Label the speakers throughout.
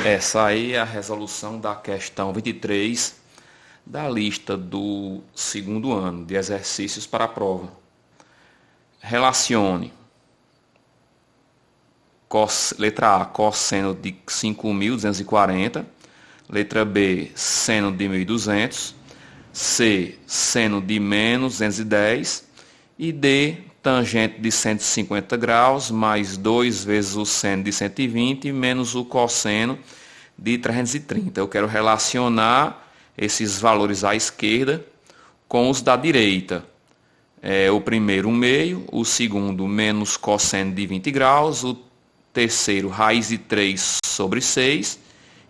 Speaker 1: Essa aí é a resolução da questão 23 da lista do segundo ano de exercícios para a prova. Relacione letra A, cosseno de 5.240, letra B, seno de 1.200, C, seno de menos 210 e D, tangente de 150 graus mais 2 vezes o seno de 120 menos o cosseno de 330. Eu quero relacionar esses valores à esquerda com os da direita. O primeiro, 1/2, o segundo, menos cosseno de 20 graus, o terceiro, raiz de 3 sobre 6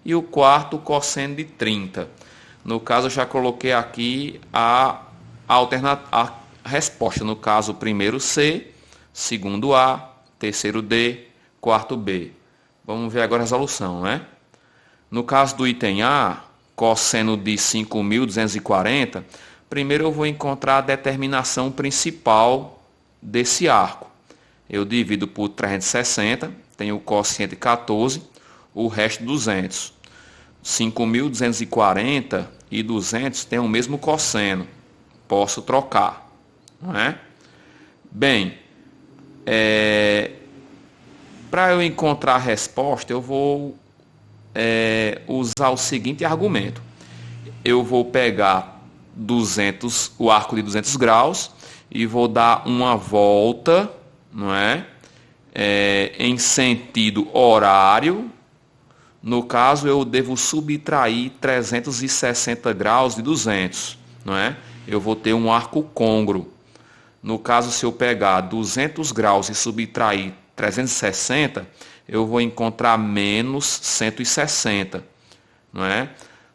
Speaker 1: e o quarto, cosseno de 30. No caso, eu já coloquei aqui a resposta. No caso, o primeiro C, segundo A, terceiro D, quarto B. Vamos ver agora a resolução, né? No caso do item A, cosseno de 5.240, primeiro eu vou encontrar a determinação principal desse arco. Eu divido por 360, tenho o quociente 14, o resto 200. 5.240 e 200 têm o mesmo cosseno. Posso trocar, não é? Bem, para eu encontrar a resposta, eu vou usar o seguinte argumento. Eu vou pegar o arco de 200 graus e vou dar uma volta, não é? Em sentido horário. No caso, eu devo subtrair 360 graus de 200, não é? Eu vou ter um arco côngruo. No caso, se eu pegar 200 graus e subtrair 360, eu vou encontrar menos 160, não é?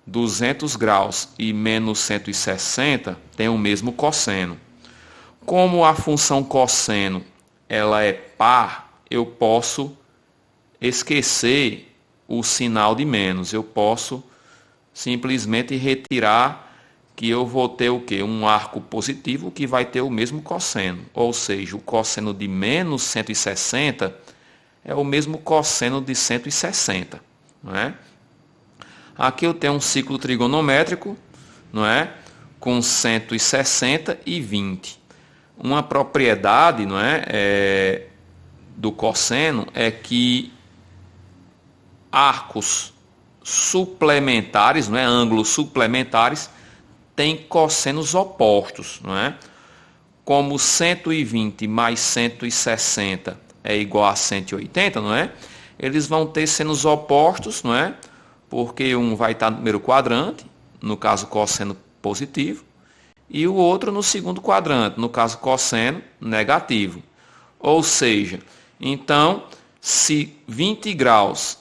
Speaker 1: 200 graus e menos 160 tem o mesmo cosseno. Como a função cosseno ela é par, eu posso esquecer o sinal de menos. Eu posso simplesmente retirar que eu vou ter o quê? Um arco positivo que vai ter o mesmo cosseno. Ou seja, o cosseno de menos 160 é o mesmo cosseno de 160. Não é? Aqui eu tenho um ciclo trigonométrico, não é? Com 160 e 20. Uma propriedade, não é? Do cosseno é que arcos suplementares, não é? Ângulos suplementares têm cossenos opostos, não é? Como 120 mais 160 é igual a 180, não é? Eles vão ter senos opostos, não é? Porque um vai estar no primeiro quadrante, no caso cosseno positivo, e o outro no segundo quadrante, no caso cosseno negativo. Ou seja, então, se 20 graus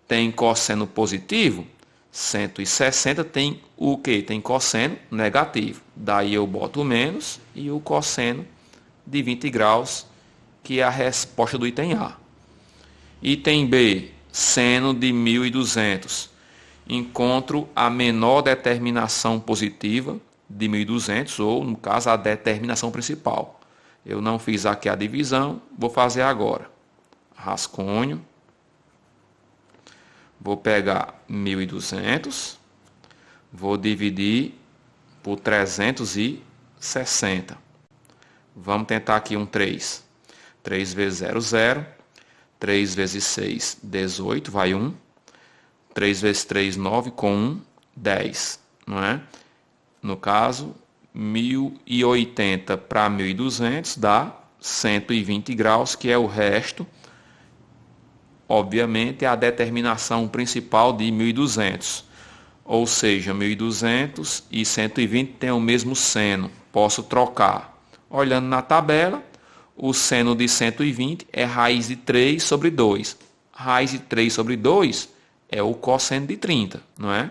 Speaker 1: tem cosseno positivo, 160 tem o quê? Tem cosseno negativo. Daí eu boto o menos e o cosseno de 20 graus, que é a resposta do item A. Item B, seno de 1.200. Encontro a menor determinação positiva de 1.200, ou, no caso, a determinação principal. Eu não fiz aqui a divisão, vou fazer agora. Rascunho. Vou pegar 1.200, vou dividir por 360. Vamos tentar aqui um 3. 3 vezes 0, 0. 3 vezes 6, 18, vai 1. 3 vezes 3, 9, com 1, 10. Não é? No caso, 1.080 para 1.200 dá 120 graus, que é o resto. Obviamente, é a determinação principal de 1.200. Ou seja, 1.200 e 120 têm o mesmo seno. Posso trocar. Olhando na tabela, o seno de 120 é raiz de 3 sobre 2. Raiz de 3 sobre 2 é o cosseno de 30, não é?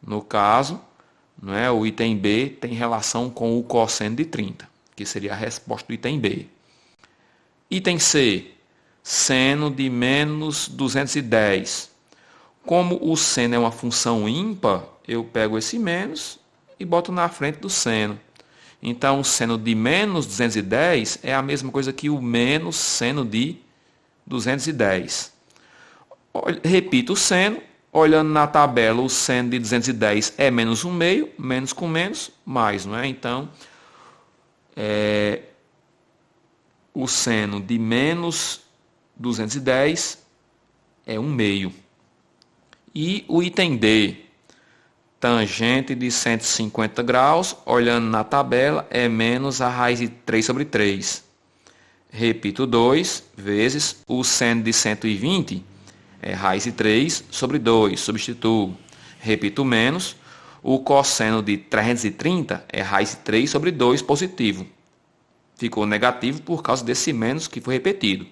Speaker 1: No caso, não é? O item B tem relação com o cosseno de 30, que seria a resposta do item B. Item C. Seno de menos 210. Como o seno é uma função ímpar, eu pego esse menos e boto na frente do seno. Então, o seno de menos 210 é a mesma coisa que o menos seno de 210. Repito o seno. Olhando na tabela, o seno de 210 é menos 1/2, menos com menos, mais, não é? Então, o seno de menos 210 é 1/2. E o item D, tangente de 150 graus, olhando na tabela, é menos a raiz de 3 sobre 3. Repito 2 vezes o seno de 120 é raiz de 3 sobre 2, substituo. Repito menos, o cosseno de 330 é raiz de 3 sobre 2 positivo. Ficou negativo por causa desse menos que foi repetido.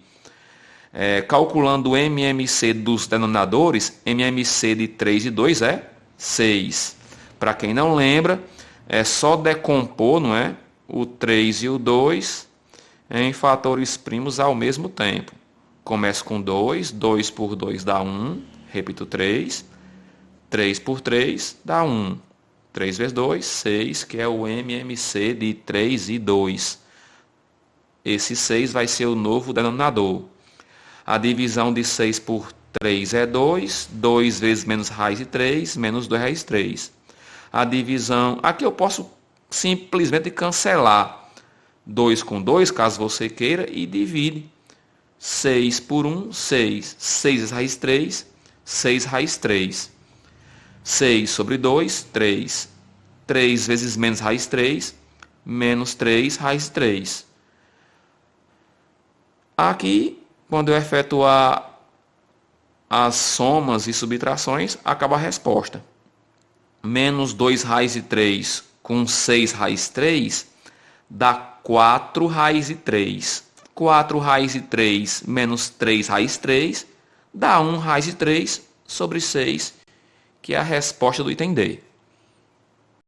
Speaker 1: Calculando o MMC dos denominadores, MMC de 3 e 2 é 6. Para quem não lembra, é só decompor, não é? O 3 e o 2 em fatores primos ao mesmo tempo. Começo com 2, 2 por 2 dá 1, repito 3, 3 por 3 dá 1. 3 vezes 2, 6, que é o MMC de 3 e 2. Esse 6 vai ser o novo denominador. A divisão de 6 por 3 é 2, 2 vezes menos raiz de 3, menos 2 raiz de 3. A divisão, aqui eu posso simplesmente cancelar 2 com 2, caso você queira, e divide. 6 por 1, 6. 6 vezes raiz 3, 6 raiz 3. 6 sobre 2, 3. 3 vezes menos raiz 3, menos 3 raiz 3. Aqui, quando eu efetuar as somas e subtrações, acaba a resposta. Menos 2 raiz de 3 com 6 raiz 3 dá 4 raiz de 3. 4 raiz de 3 menos 3 raiz 3 dá 1 raiz de 3 sobre 6, que é a resposta do item D.